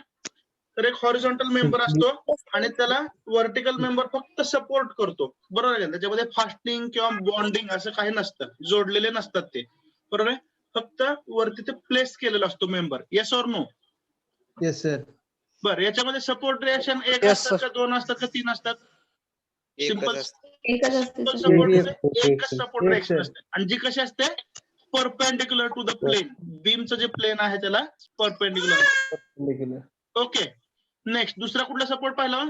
तर एक हॉरिझॉन्टल मेंबर असतो आणि त्याला व्हर्टिकल मेंबर फक्त सपोर्ट करतो, बरोबर आहे. त्याच्यामध्ये फास्टनिंग किंवा बॉन्डिंग असं काही नसतं, जोडलेले नसतात ते, बरोबर आहे. फक्त वरती ते प्लेस केलेला असतो member. Yes or no? Yes sir. बरं, याच्यामध्ये सपोर्ट रिएक्शन एक Yes, असतात sir. का 2 असतात का 3 असतात? सिंपल एकच असतं. एकच असते सिंपल सर. सपोर्ट एक- मध्ये एकच सपोर्ट एक रिएक्शन sir. असते आणि जी कशी असते परपेंडिक्युलर टू द प्लेन. बीमचं जे प्लेन आहे त्याला परपेंडिक्युलर. ओके, नेक्स्ट दुसरा कुठला सपोर्ट पाहिला?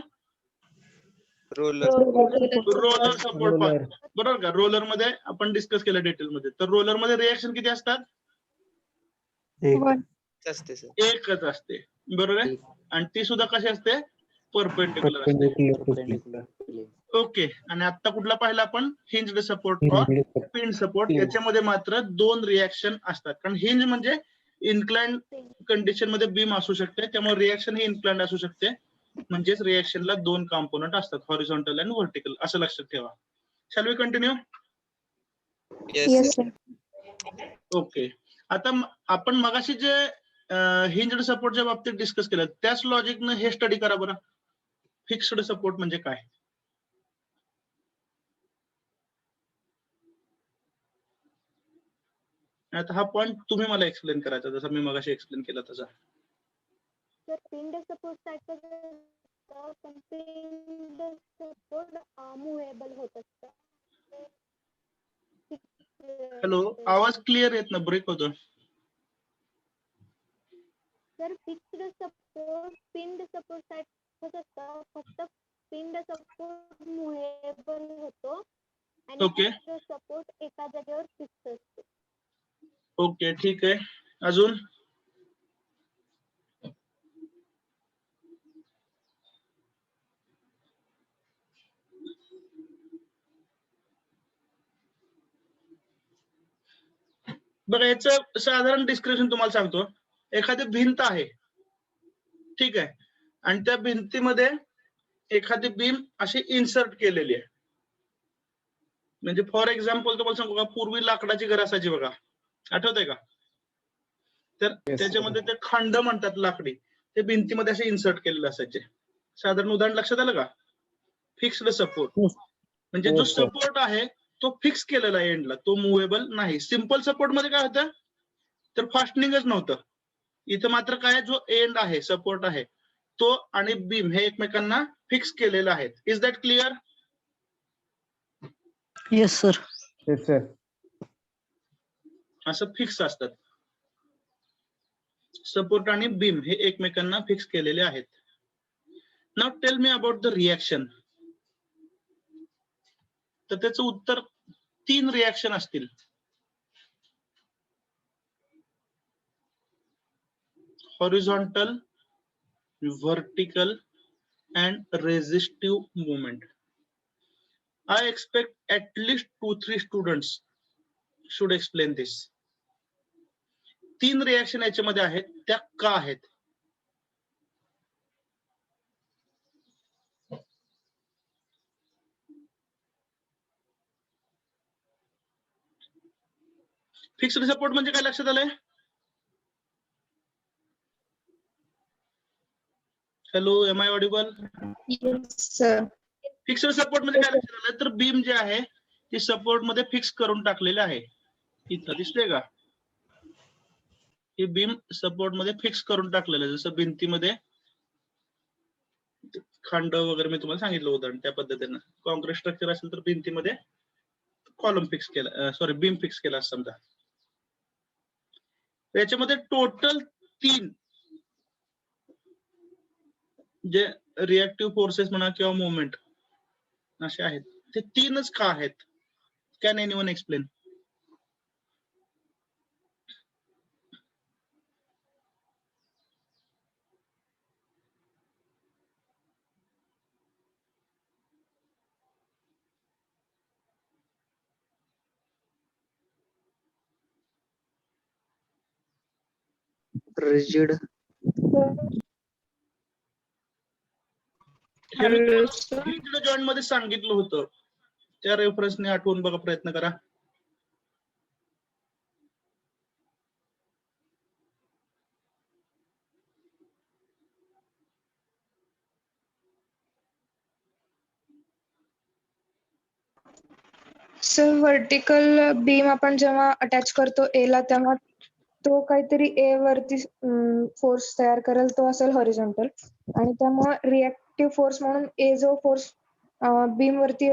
रोलर रोलर सपोर्ट रोलर बरोबर का? रोलर मध्ये आपण डिस्कस केलं डिटेल मध्ये. तर रोलर मध्ये रिएक्शन किती असतात? एक असते सर. एकच असते, बरोबर आहे. आणि ती सुद्धा कशी असते? परपेंडिक्युलर असते. perpendicular ओके, आणि आता कुठला पाहिला आपण? हिंज्ड सपोर्ट और पिन सपोर्ट. याच्यामध्ये मात्र 2 रिएक्शन असतात, कारण हिंज म्हणजे इन्क्लाइंड कंडिशन मध्ये बीम असू शकते, त्यामुळे रिएक्शन ही इन्क्लाइंड असू शकते. म्हणजेच रिएक्शनला 2 कॉम्पोनंट असतात, हॉरिझॉन्टल आणि व्हर्टिकल, असं लक्षात ठेवा. Shall we continue? Yes yes sir. Sir. Okay, आता आपण मगाशी जे हिंज्ड सपोर्टच्या बाबतीत डिस्कस केलं त्याच लॉजिकनं हे स्टडी करा बरं. फिक्स्ड सपोर्ट म्हणजे काय? आता हा पॉइंट तुम्ही मला एक्सप्लेन करायचा, जसा मी मगाशी एक्सप्लेन केला तसा. सर पिंड सपोर्ट सारखं पिंड सपोर्ट मुव्हेबल होत असतं. हॅलो, आवाज क्लिअर येत ना, ब्रेक होतो. सर फिक्स्ड सपोर्ट पिंड सपोर्ट सारखंच असतं, फक्त पिंड सपोर्ट मुव्हेबल होतो आणि ओके. सपोर्ट एका जागेवर फिक्स असतो. ओके, ठीक आहे. अजून? बघा, याचं साधारण डिस्क्रिप्शन तुम्हाला सांगतो. एखादी भिंत आहे, ठीक आहे, आणि त्या भिंतीमध्ये एखादी बीम अशी इन्सर्ट केलेली आहे. म्हणजे फॉर एक्झाम्पल तुम्हाला सांगू का, पूर्वी लाकडाची घर असायची बघा, आठवतंय का? तर त्याच्यामध्ये ते खंड म्हणतात लाकडी, ते भिंतीमध्ये असे इन्सर्ट केलेले असायचे. साधारण उदाहरण लक्षात आलं का? फिक्स्ड सपोर्ट म्हणजे जो सपोर्ट आहे तो फिक्स केलेला आहे एंडला, तो मुव्हेबल नाही. सिंपल सपोर्ट मध्ये काय होतं, तर फास्टनिंगच नव्हतं. इथं मात्र काय, जो एंड आहे, सपोर्ट आहे, तो आणि बीम हे एकमेकांना फिक्स केलेले आहेत. Is that clear? Yes, sir. yes sir असं फिक्स असतात. सपोर्ट आणि बीम हे एकमेकांना फिक्स केलेले आहेत. Now tell me about the reaction. तर त्याचं उत्तर 3 रिएक्शन असतील. Horizontal, vertical and resistive movement. I expect at least 2-3 students should explain this. 3 reaction याच्यामध्ये आहेत, त्या का आहेत? फिक्स्ड सपोर्ट म्हणजे काय लक्षात आलंय? Hello, am I audible? Yes sir. Fixed support म्हणजे काय लक्षात आलंय, तर बीम जे आहे ती सपोर्ट मध्ये फिक्स करून टाकलेले आहे. इथं दिसतंय का? ही बीम सपोर्ट मध्ये फिक्स करून टाकलेलं आहे, जसं भिंतीमध्ये खंड वगैरे मी तुम्हाला सांगितलं उदाहरण, त्या पद्धतीनं. कॉन्क्रीट स्ट्रक्चर असेल तर भिंतीमध्ये कॉलम फिक्स केला, सॉरी बीम फिक्स केला असं समजा. याच्यामध्ये टोटल 3 जे रिएक्टिव्ह फोर्सेस म्हणा किंवा मुवमेंट असे आहेत, ते 3च का आहेत? Can anyone explain? रिजिड हे मी तुम्हाला जॉईंट मध्ये सांगितलं होतं, त्या रेफरन्सने आठवून बघा, प्रयत्न करा. सर व्हर्टिकल बीम आपण जेव्हा अटॅच करतो ए ला, तेव्हा तो काहीतरी ए वरती फोर्स तयार करेल, तो असेल हॉरिझॉन्टल. आणि त्यामुळे रिएक्टिव्ह फोर्स म्हणून ए जो फोर्स बीम वरती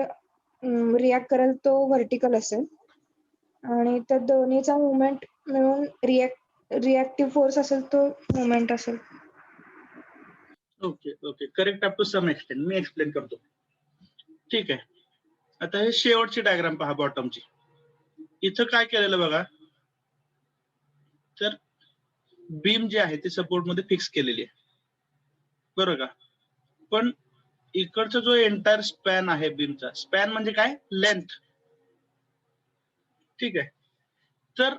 रिॲक्ट करेल तो व्हर्टिकल असेल आणि त्या दोन्हीचा मुवमेंट मिळून रिएक्टिव्ह फोर्स असेल तो मुवमेंट असेल. Okay okay correct up to some extent. मी एक्सप्लेन करतो. ठीक आहे. आता हे शेवटची डायग्राम पहा बॉटमची. इथं काय केलेलं बघा, तर बीम जी आहे ती सपोर्ट मध्ये फिक्स केलेली आहे, बरोबर का. पण इकडचा जो एंटायर स्पॅन आहे बीमचा, स्पॅन म्हणजे काय, लेंथ. ठीक आहे. तर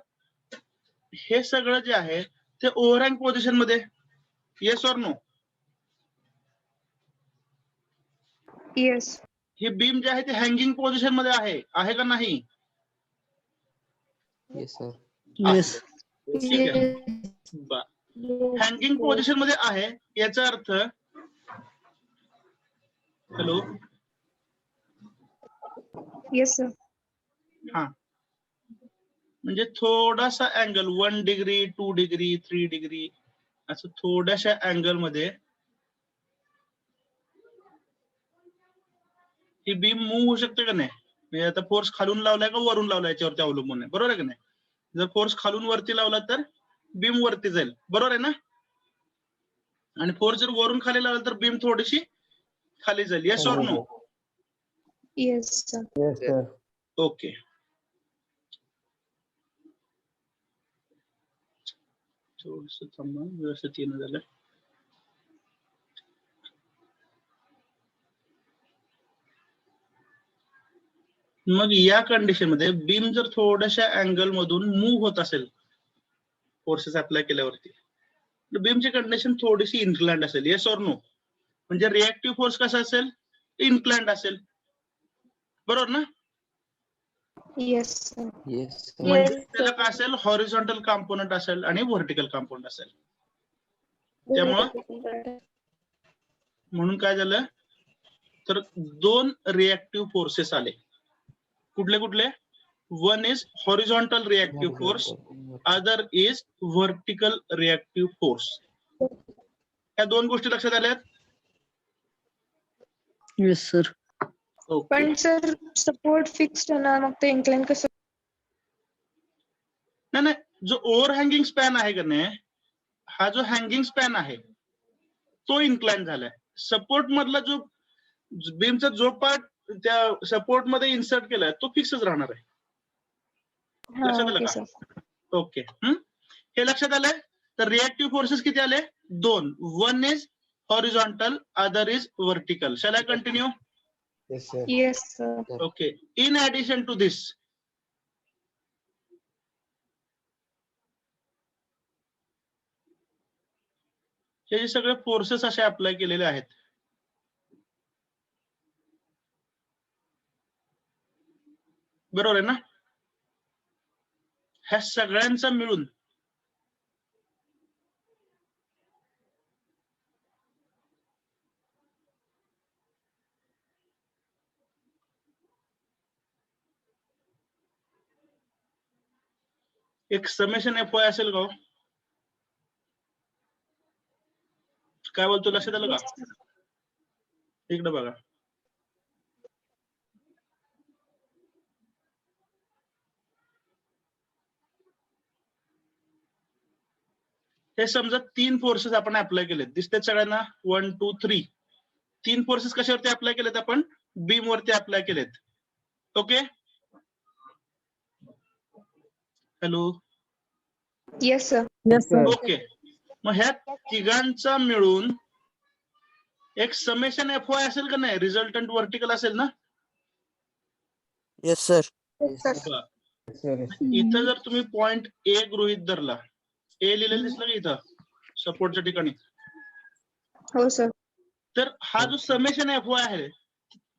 हे सगळं जे आहे ते ओव्हरहँग पोझिशन मध्ये, येस ऑर नो. येस. ही बीम जी आहे ती हँगिंग पोझिशन मध्ये आहे का नाही? Yes sir. Yes. ठीक आहे. हँगिंग पोझिशन मध्ये आहे याचा अर्थ, हॅलो, येस सर. हा, म्हणजे थोडासा अँगल 1 डिग्री 2 डिग्री 3 डिग्री असं थोड्याशा अँगल मध्ये ही बीम मूव्ह होऊ शकते का नाही. म्हणजे आता फोर्स खालून लावलाय का वरून लावलाय याच्यावरती अवलंबून आहे, बरोबर आहे का नाही. जर फोर्स खालून वरती लावला तर बीम वरती जाईल, बरोबर आहे ना. आणि फोर्स जर वरून खाली लावला तर बीम थोडीशी खाली जाईल, yes or no. Yes sir. Yes sir. Okay. थोडस थांबा, व्यवस्थित येणं झालं. मग या कंडिशन मध्ये बीम जर थोड्याशा अँगल मधून मूव्ह होत असेल फोर्सेस अप्लाय केल्यावरती, तर बीमची कंडिशन थोडीशी इन्क्लाइंड असेल, येस ऑर नो. म्हणजे रिएक्टिव्ह फोर्स कसा असेल, इन्क्लाइंड असेल, बरोबर ना. Yes sir. येस म्हणजे त्याला काय असेल, हॉरिझॉन्टल कॉम्पोनंट असेल आणि व्हर्टिकल कॉम्पोनंट असेल. त्यामुळं म्हणून काय झालं, तर दोन रिएक्टिव्ह फोर्सेस आले. कुठले कुठले, one is horizontal reactive force, other is vertical reactive force. या दोन गोष्टी लक्षात आल्यात. Yes, sir. ओके. पण सर सपोर्ट फिक्स्ड ना, मग ते इन्क्लाइन कसं. नाही, जो ओव्हर हँगिंग स्पॅन आहे का नाही, हा जो हँगिंग स्पॅन आहे तो इन्क्लाइन झालाय. सपोर्ट मधला जो बीमचा जो पार्ट त्या सपोर्ट मध्ये इन्सर्ट केलाय तो फिक्सच राहणार आहे. लक्षात आलं ओके का. सर. ओके. हे लक्षात आलंय. तर रिएक्टिव्ह फोर्सेस किती आले, दोन. One is horizontal, other is vertical. Shall I continue. Yes sir. Yes sir. Okay. In addition to this, हे जे सगळे फोर्सेस असे अप्लाय केलेले आहेत, बरोबर आहे ना. ह्या सगळ्यांचा मिळून एक समेशन एफ वाय असेल का हो? काय बोलतो, लक्षात आलं का. इकडे बघा. हे समजा तीन फोर्सेस आपण अप्लाय केलेत, दिसतात सगळ्यांना. 1 2 3. तीन फोर्सेस कशावरती अप्लाय केलेत आपण, बीम वरती अप्लाय केलेत. Okay. Hello. Yes sir. Yes, sir. Okay. मग ह्या तिघांचा मिळून एक समेशन एफ वाय असेल का नाही, रिझल्टंट व्हर्टिकल असेल ना. Yes sir. बरं. Yes sir. इथं जर तुम्ही पॉइंट ए गृहीत धरला, ए लिहिलेलं दिसलं का इथं सपोर्टच्या ठिकाणी, हो सर. तर हा जो समेशन एफ वाय आहे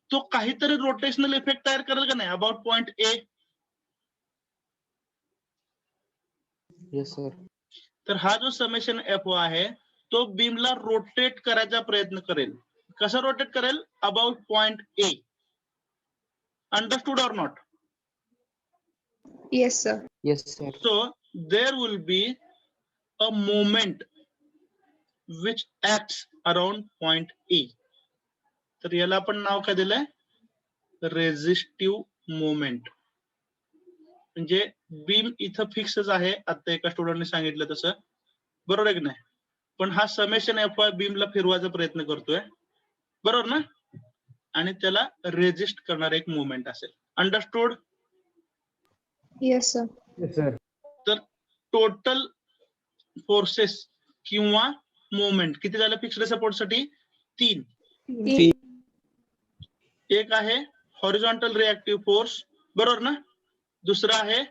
तो काहीतरी रोटेशनल इफेक्ट तयार करेल का नाही about point A. Yes sir. तर हा जो समेशन एफ वाय आहे तो बीमला रोटेट करायचा प्रयत्न करेल. कसा रोटेट करेल, about point A. Understood or not. Yes sir. Yes sir. So there will be a moment which acts around point E. तर याला आपण नाव काय दिलंय? Resistive moment. म्हणजे बीम इथं फिक्सच आहे, आता एका स्टुडंटने सांगितलं तसं, बरोबर आहे की नाही? पण हा समेशन एफ वाय बीमला फिरवायचा प्रयत्न करतोय, बरोबर ना? आणि त्याला रेजिस्ट करणारा एक मुवमेंट असेल. Understood? Yes sir. Yes, sir. तर टोटल फोर्सेस किंवा मुवमेंट किती झालं फिक्स्ड सपोर्ट साठी? 3. एक आहे हॉरिझॉन्टल रिएक्टिव्ह फोर्स, बरोबर ना? दुसरा आहे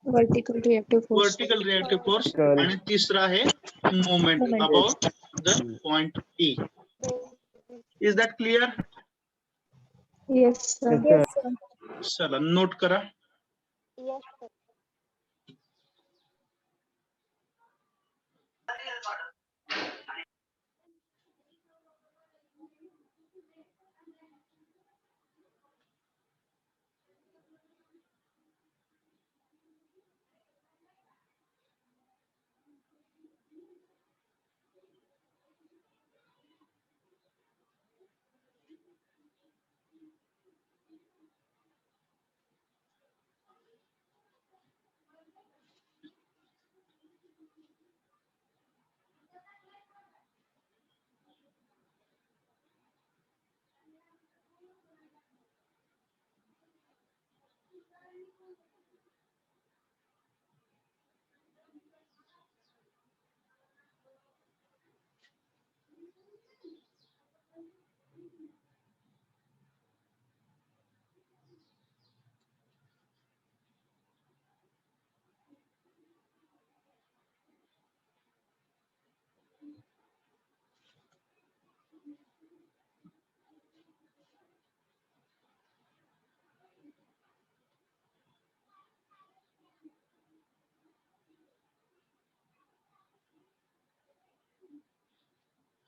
vertical reactive force. Vertical reactive force Vertical. आणि तिसरा आहे moment Moment. About the point E. Is that clear? Yes sir. Yes, sir. चला नोट करा. Yes, sir.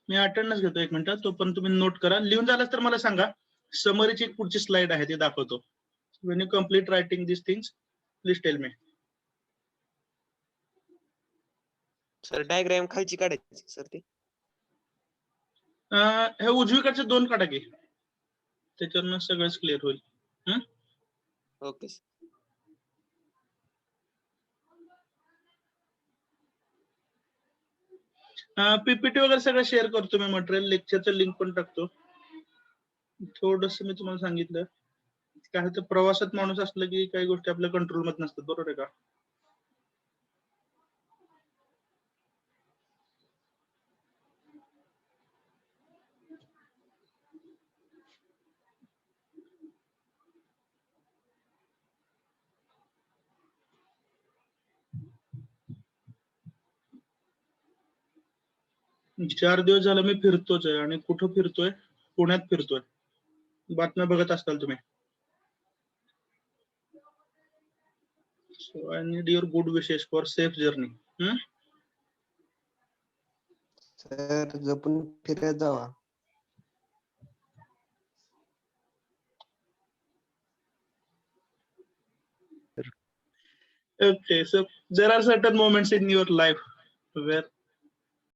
मी अटेंडन्स घेतो 1 मिनिट, तोपर्यंत तुम्ही नोट करा. लिहून झालं तर मला सांगा. समरीची एक पुढची स्लाइड आहे ती दाखवतो. When you complete writing these things, please tell me. Sir diagram खालची काढायची सर ती. हे उजवीकडचे 2 काढा की, त्याच्यावरनं सगळंच क्लिअर होईल. Okay sir. पीपीटी वगैरे सगळं शेअर करतो मी, मटेरियल लेक्चरचं लिंक पण टाकतो. थोडस मी तुम्हाला सांगितलं काय होतं, प्रवासात माणूस असलं की काही गोष्टी आपल्या कंट्रोल मध्ये नसतात, बरोबर आहे का? चार दिवस झालं मी फिरतोच आहे, आणि कुठं फिरतोय? पुण्यात फिरतोय. बातम्या बघत असताल तुम्ही. So I need your good wishes for safe journey. Sir जपून फिरत जावा. Okay, so there are certain moments in your life where